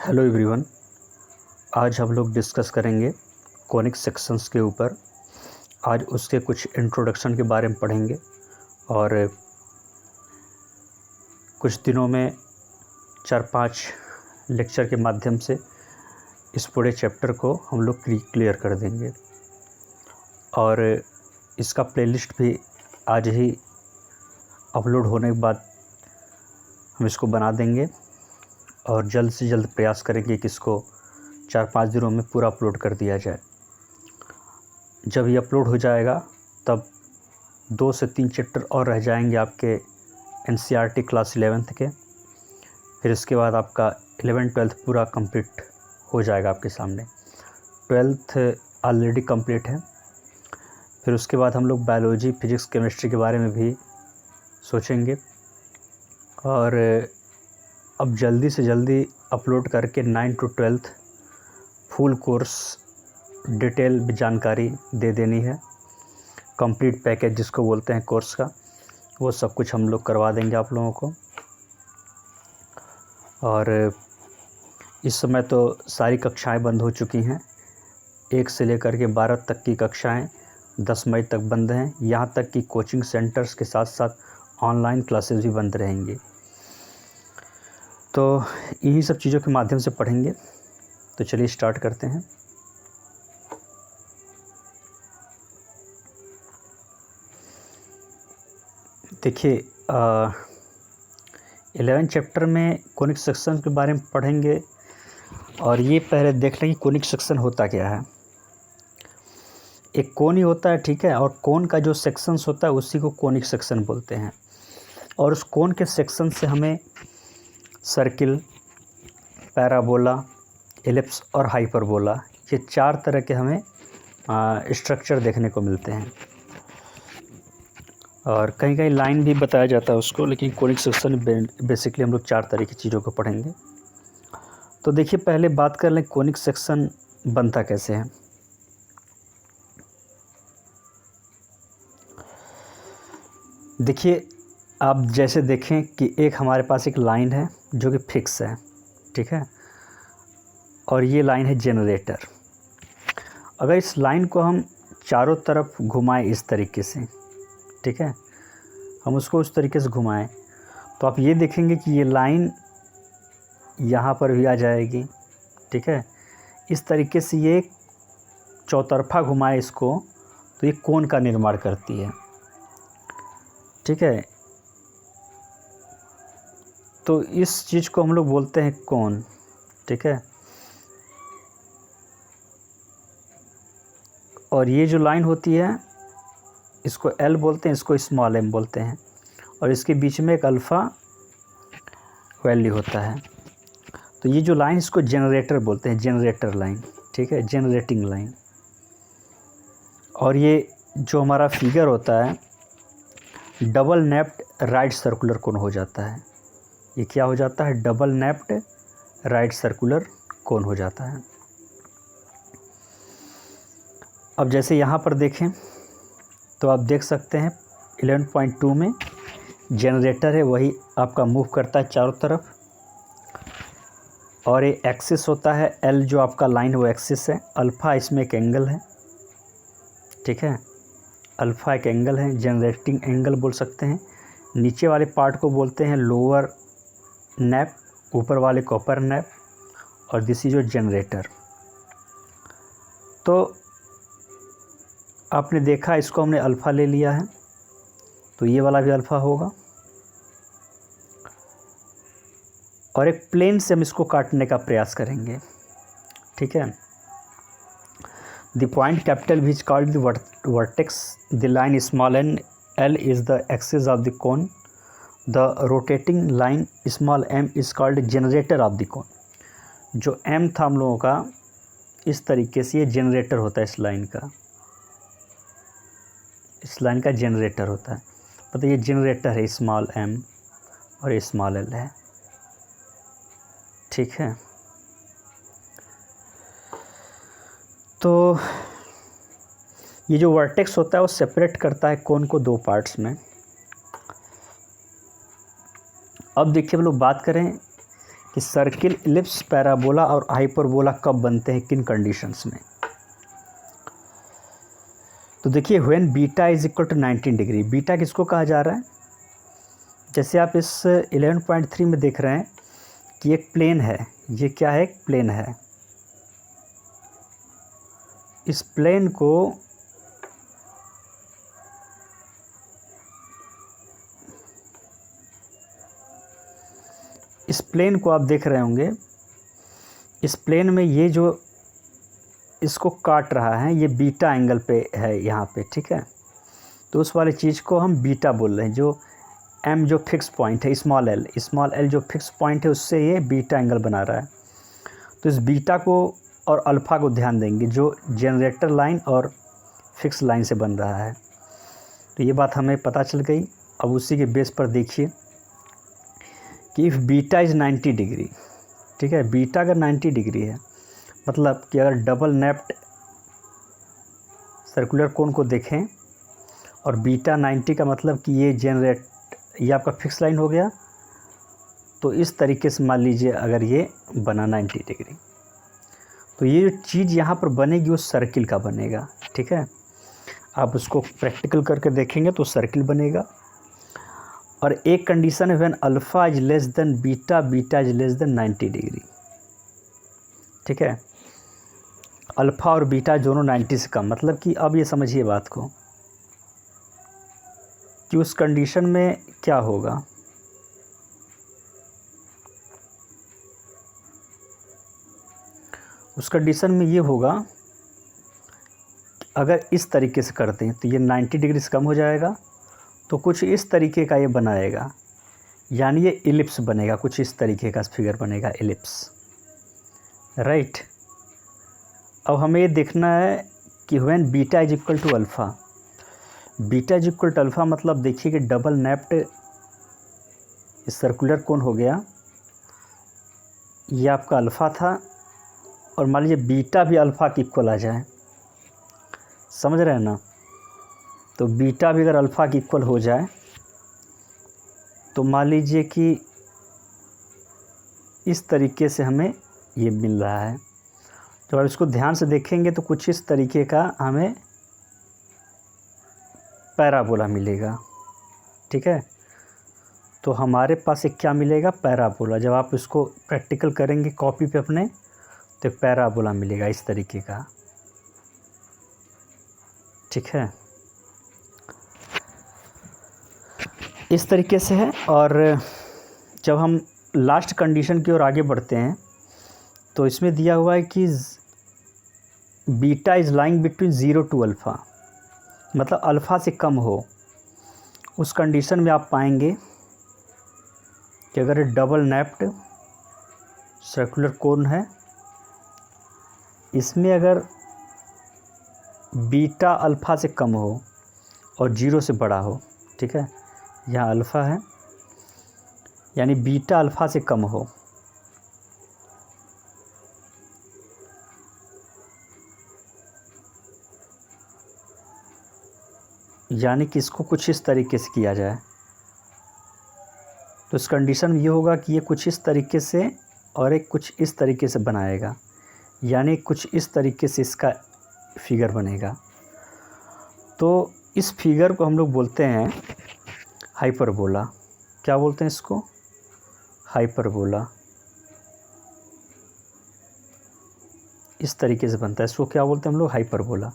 Hello everyone. आज हम लोग डिस्कस करेंगे कॉनिक सेक्शंस के ऊपर। आज उसके कुछ इंट्रोडक्शन के बारे में पढ़ेंगे और कुछ दिनों में 4-5 लेक्चर के माध्यम से इस पूरे चैप्टर को हम लोग क्लियर कर देंगे और इसका प्लेलिस्ट भी आज ही अपलोड होने के बाद हम इसको बना देंगे और जल्द से जल्द प्रयास करेंगे कि इसको 4-5 दिनों में पूरा अपलोड कर दिया जाए। जब ये अपलोड हो जाएगा तब 2 से 3 चैप्टर और रह जाएंगे आपके एनसीईआरटी क्लास 11th के। फिर इसके बाद आपका 11th-12th पूरा कंप्लीट हो जाएगा आपके सामने। 12th ऑलरेडी कंप्लीट है। फिर उसके बाद हम लोग बायोलॉजी, फिजिक्स, केमिस्ट्री के बारे में भी सोचेंगे और अब जल्दी से जल्दी अपलोड करके 9 to 12th full course detail जानकारी दे देनी है। कंप्लीट पैकेज जिसको बोलते हैं कोर्स का, वो सब कुछ हम लोग करवा देंगे आप लोगों को। और इस समय तो सारी कक्षाएं बंद हो चुकी हैं। 1 से लेकर के 12 तक की कक्षाएं 10 मई तक बंद हैं। यहाँ तक कि कोचिंग सेंटर्स के साथ साथ ऑनलाइन क्लासेस भी बंद रहेंगी। तो इन्हीं सब चीज़ों के माध्यम से पढ़ेंगे। तो चलिए स्टार्ट करते हैं। देखिए 11 चैप्टर में कॉनिक सेक्शन के बारे में पढ़ेंगे और ये पहले देख लें कि कॉनिक सेक्शन होता क्या है। एक कोन ही होता है, ठीक है, और कोन का जो सेक्शंस होता है उसी को कॉनिक सेक्शन बोलते हैं। और उस कोन के सेक्शन से हमें सर्किल, पैराबोला, एलिप्स और हाइपरबोला, ये 4 तरह के हमें स्ट्रक्चर देखने को मिलते हैं। और कहीं कहीं लाइन भी बताया जाता है उसको, लेकिन कॉनिक सेक्शन बेसिकली हम लोग 4 तरह की चीज़ों को पढ़ेंगे। तो देखिए पहले बात कर लें कॉनिक सेक्शन बनता कैसे है। देखिए आप जैसे देखें कि एक हमारे पास एक लाइन है जो कि फिक्स है, ठीक है, और ये लाइन है जनरेटर। अगर इस लाइन को हम चारों तरफ घुमाएं इस तरीके से, ठीक है, हम उसको उस तरीके से घुमाएं तो आप ये देखेंगे कि ये लाइन यहाँ पर भी आ जाएगी, ठीक है। इस तरीके से ये चौतरफा घुमाए इसको तो ये कोन का निर्माण करती है, ठीक है। तो इस चीज़ को हम लोग बोलते हैं कोन, ठीक है। और ये जो लाइन होती है इसको एल बोलते हैं, इसको स्मॉल एम बोलते हैं, और इसके बीच में एक अल्फ़ा वैल्यू होता है। तो ये जो लाइन इसको जनरेटर बोलते हैं, जनरेटर लाइन, ठीक है, जनरेटिंग लाइन। और ये जो हमारा फिगर होता है double napped right circular cone हो जाता है। ये क्या हो जाता है? Double napped right circular cone हो जाता है। अब जैसे यहाँ पर देखें तो आप देख सकते हैं 11.2 में जनरेटर है, वही आपका मूव करता है चारों तरफ। और ये एक्सिस होता है, एल जो आपका लाइन है वो एक्सिस है। अल्फ़ा इसमें एक एंगल है, ठीक है, अल्फ़ा एक एंगल है, जनरेटिंग एंगल बोल सकते हैं। नीचे वाले पार्ट को बोलते हैं लोअर नैप, ऊपर वाले को अपर नैप, और दिस इज योर जनरेटर। तो आपने देखा इसको हमने अल्फ़ा ले लिया है, तो ये वाला भी अल्फ़ा होगा। और एक प्लेन से हम इसको काटने का प्रयास करेंगे, ठीक है। The point capital V is called the vertex. The line small n L is the axis of the cone. The rotating line small m is called generator of the cone. जो m था हम लोगों का, इस तरीके से ये generator होता है। इस लाइन का जनरेटर होता है। मतलब ये जनरेटर है, स्मॉल m और ये स्मॉल l है, ठीक है। तो ये जो वर्टेक्स होता है वो सेपरेट करता है कोन को 2 पार्ट्स में। अब देखिए हम लोग बात करें कि सर्किल, इलिप्स, पैराबोला और हाइपरबोला कब बनते हैं, किन कंडीशंस में। तो देखिए when beta is equal to 19 degree, beta किसको कहा जा रहा है, जैसे आप इस 11.3 में देख रहे हैं कि एक प्लेन है, ये क्या है, एक प्लेन है। इस प्लेन को आप देख रहे होंगे, इस प्लेन में ये जो इसको काट रहा है ये बीटा एंगल पे है यहाँ पे, ठीक है। तो उस वाली चीज़ को हम बीटा बोल रहे हैं। जो एम जो फिक्स पॉइंट है, स्मॉल एल जो फिक्स पॉइंट है, उससे ये बीटा एंगल बना रहा है। तो इस बीटा को और अल्फ़ा को ध्यान देंगे, जो जनरेटर लाइन और फिक्स लाइन से बन रहा है। तो ये बात हमें पता चल गई। अब उसी के बेस पर देखिए कि इफ़ बीटा इज़ 90 डिग्री, ठीक है, बीटा अगर 90 डिग्री है, मतलब कि अगर डबल नेप्ड सर्कुलर कोन को देखें और बीटा 90 का मतलब कि ये आपका फिक्स लाइन हो गया, तो इस तरीके से मान लीजिए अगर ये बना 90 डिग्री, तो ये जो चीज़ यहाँ पर बनेगी वो सर्किल का बनेगा, ठीक है। आप उसको प्रैक्टिकल करके देखेंगे तो सर्किल बनेगा। और एक कंडीशन है when alpha is less than beta, beta is less than 90 degree, ठीक है। अल्फ़ा और बीटा दोनों 90 से कम, मतलब कि अब ये समझिए बात को कि उस कंडीशन में क्या होगा। उस कंडीशन में ये होगा, अगर इस तरीके से करते हैं तो ये 90 डिग्री से कम हो जाएगा, तो कुछ इस तरीके का ये बनाएगा, यानी ये इलिप्स बनेगा, कुछ इस तरीके का फिगर बनेगा, इलिप्स, राइट। अब हमें ये देखना है कि when beta is equal to alpha, beta is equal to alpha मतलब देखिए कि डबल नेप्ड सर्कुलर कोन हो गया, ये आपका अल्फ़ा था, और मान लीजिए बीटा भी अल्फ़ा के इक्वल आ जाए, समझ रहे हैं ना। तो बीटा भी अगर अल्फ़ा के इक्वल हो जाए तो मान लीजिए कि इस तरीके से हमें ये मिल रहा है। तो अगर इसको ध्यान से देखेंगे तो कुछ इस तरीके का हमें पैराबोला मिलेगा, ठीक है। तो हमारे पास एक क्या मिलेगा, पैराबोला। जब आप इसको प्रैक्टिकल करेंगे कॉपी पे अपने, तो पैराबोला मिलेगा इस तरीके का, ठीक है, इस तरीके से है। और जब हम लास्ट कंडीशन की ओर आगे बढ़ते हैं तो इसमें दिया हुआ है कि beta is lying between 0 to alpha, मतलब अल्फ़ा से कम हो। उस कंडीशन में आप पाएंगे कि अगर डबल नेप्ड सर्कुलर कोन है, इसमें अगर बीटा अल्फ़ा से कम हो और 0 से बड़ा हो, ठीक है, यहाँ अल्फ़ा है, यानी बीटा अल्फ़ा से कम हो, यानी कि इसको कुछ इस तरीके से किया जाए, तो इस कंडीशन में ये होगा कि ये कुछ इस तरीके से और एक कुछ इस तरीके से बनाएगा, यानी कुछ इस तरीके से इसका फिगर बनेगा। तो इस फिगर को हम लोग बोलते हैं हाइपरबोला। क्या बोलते हैं इसको, हाइपरबोला। इस तरीके से बनता है, इसको क्या बोलते हैं हम लोग, हाइपरबोला।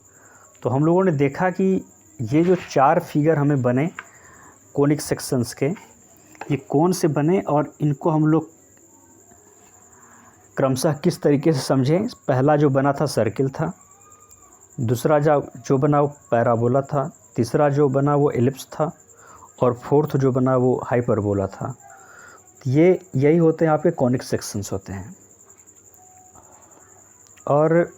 तो हम लोगों ने देखा कि ये जो 4 फिगर हमें बने कोनिक सेक्शंस के, ये कौन से बने और इनको हम लोग क्रमशः किस तरीके से समझें। पहला जो बना था सर्किल था, दूसरा जो बना वो पैराबोला था, तीसरा जो बना वो एलिप्स था, और फोर्थ जो बना वो हाइपरबोला था। ये यही होते हैं आपके कॉनिक सेक्शंस होते हैं। और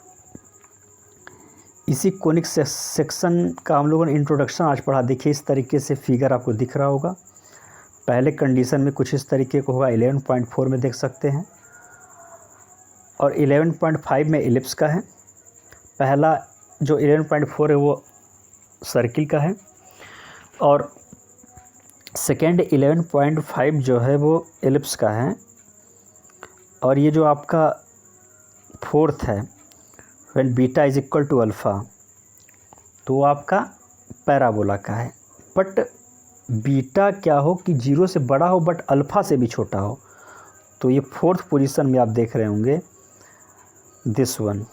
इसी कॉनिक सेक्शन का हम लोगों ने इंट्रोडक्शन आज पढ़ा। देखिए इस तरीके से फिगर आपको दिख रहा होगा। पहले कंडीशन में कुछ इस तरीके को होगा, 11.4 में देख सकते हैं, और 11.5 में एलिप्स का है। पहला जो 11.4 है वो सर्किल का है, और सेकेंड 11.5 जो है वो एलिप्स का है, और ये जो आपका फोर्थ है when beta is equal to alpha, तो आपका पैराबोला का है। बट बीटा क्या हो कि 0 से बड़ा हो बट अल्फ़ा से भी छोटा हो, तो ये फोर्थ पोजीशन में आप देख रहे होंगे दिस वन।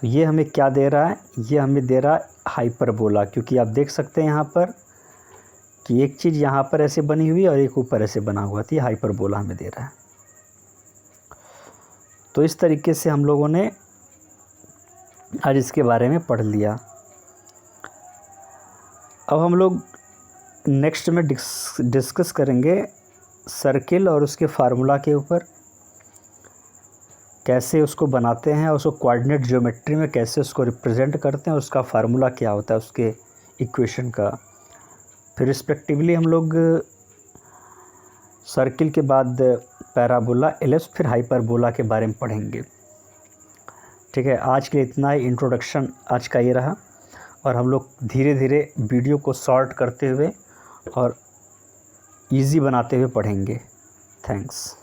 तो ये हमें क्या दे रहा है, ये हमें दे रहा है हाइपरबोला, क्योंकि आप देख सकते हैं यहाँ पर कि एक चीज़ यहाँ पर ऐसे बनी हुई है और एक ऊपर ऐसे बना हुआ, तो ये हाइपरबोला हमें दे रहा है। तो इस तरीके से हम लोगों ने आज इसके बारे में पढ़ लिया। अब हम लोग नेक्स्ट में डिस्कस करेंगे सर्किल और उसके फार्मूला के ऊपर, कैसे उसको बनाते हैं और उसको कोऑर्डिनेट ज्योमेट्री में कैसे उसको रिप्रेजेंट करते हैं, उसका फार्मूला क्या होता है उसके इक्वेशन का। फिर रिस्पेक्टिवली हम लोग सर्किल के बाद पैराबोला, एलिप्स, फिर हाइपरबोला के बारे में पढ़ेंगे। ठीक है, आज के लिए इतना ही। इंट्रोडक्शन आज का ये रहा, और हम लोग धीरे धीरे वीडियो को शॉर्ट करते हुए और इजी बनाते हुए पढ़ेंगे। थैंक्स।